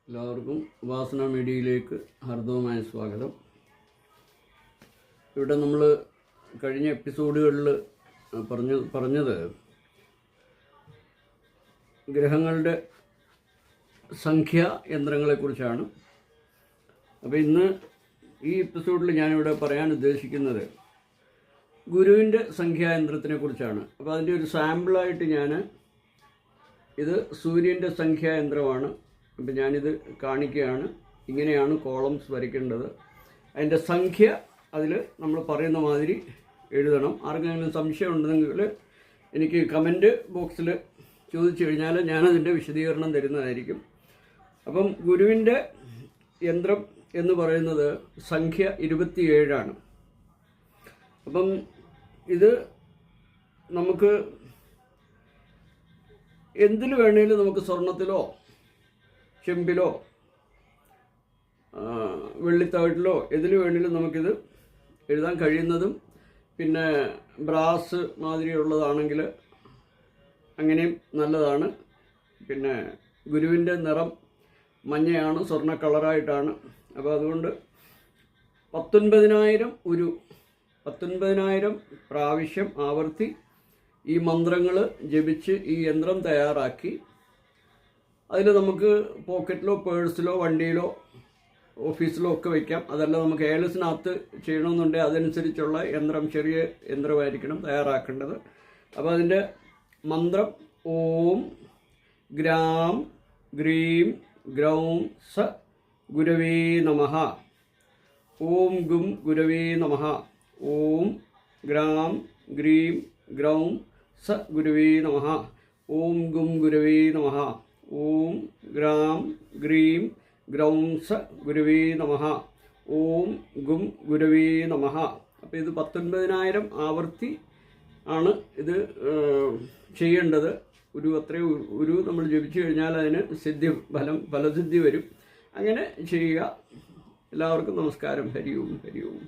എല്ലാവർക്കും ഉപാസന മീഡിയയിലേക്ക് ഹാർദവമായ സ്വാഗതം. ഇവിടെ നമ്മൾ കഴിഞ്ഞ എപ്പിസോഡുകളിൽ പറഞ്ഞത് ഗ്രഹങ്ങളുടെ സംഖ്യാ യന്ത്രങ്ങളെക്കുറിച്ചാണ്. അപ്പോൾ ഇന്ന് ഈ എപ്പിസോഡിൽ ഞാനിവിടെ പറയാൻ ഉദ്ദേശിക്കുന്നത് ഗുരുവിൻ്റെ സംഖ്യായന്ത്രത്തിനെ കുറിച്ചാണ്. അപ്പോൾ അതിൻ്റെ ഒരു സാമ്പിളായിട്ട് ഇത് സൂര്യൻ്റെ സംഖ്യായന്ത്രമാണ്. അപ്പോൾ ഞാനിത് കാണിക്കുകയാണ്. ഇങ്ങനെയാണ് കോളംസ് വരയ്ക്കേണ്ടത്. അതിൻ്റെ സംഖ്യ അതിൽ നമ്മൾ പറയുന്ന മാതിരി എഴുതണം. ആർക്കെങ്കിലും സംശയം ഉണ്ടെങ്കിൽ എനിക്ക് കമൻറ്റ് ബോക്സിൽ ചോദിച്ചു കഴിഞ്ഞാൽ ഞാനതിൻ്റെ വിശദീകരണം തരുന്നതായിരിക്കും. അപ്പം ഗുരുവിൻ്റെ യന്ത്രം എന്ന് പറയുന്നത് സംഖ്യ 27 അപ്പം ഇത് നമുക്ക് എന്തിൽ വേണമെങ്കിലും നമുക്ക് സ്വർണത്തിലോ ചെമ്പിലോ വെള്ളിത്തവിട്ടിലോ ഇതിൽ വേണമെങ്കിലും നമുക്കിത് എഴുതാൻ കഴിയുന്നതും, പിന്നെ ബ്രാസ് മാതിരിയുള്ളതാണെങ്കിൽ അങ്ങനെയും നല്ലതാണ്. പിന്നെ ഗുരുവിൻ്റെ നിറം മഞ്ഞയാണ്, സ്വർണ്ണ കളറായിട്ടാണ്. അപ്പോൾ അതുകൊണ്ട് 19,000 പ്രാവശ്യം ആവർത്തി ഈ മന്ത്രങ്ങൾ ജപിച്ച് ഈ യന്ത്രം തയ്യാറാക്കി അതിൽ നമുക്ക് പോക്കറ്റിലോ പേഴ്സിലോ വണ്ടിയിലോ ഓഫീസിലോ ഒക്കെ വയ്ക്കാം. അതല്ല നമുക്ക് ഏലസിനകത്ത് ചെയ്യണമെന്നുണ്ടെങ്കിൽ അതനുസരിച്ചുള്ള യന്ത്രം, ചെറിയ യന്ത്രമായിരിക്കണം തയ്യാറാക്കേണ്ടത്. അപ്പോൾ അതിൻ്റെ മന്ത്രം ഓം ഗ്രാം ഗ്രീം ഗ്രൗം സ ഗുരവേ നമഃ. ഓം ഗും ഗുരവേ നമഃ. ഓം ഗ്രാം ഗ്രീം ഗ്രൗം സ ഗുരവേ നമഃ. ഓം ഗും ഗുരവേ നമഃ. ഓം ഗ്രാം ഗ്രീം ഗ്രൗം സ ഗുരവേ നമഃ. ഓം ഗും ഗുരവേ നമഃ. അപ്പോൾ ഇത് 19,000 ആവർത്തി ആണ് ഇത് ചെയ്യേണ്ടത്. ഒരു നമ്മൾ ജപിച്ചു കഴിഞ്ഞാൽ അതിന് ഫലസിദ്ധി വരും. അങ്ങനെ ചെയ്യുക. എല്ലാവർക്കും നമസ്കാരം. ഹരി ഓം ഹരി ഓം.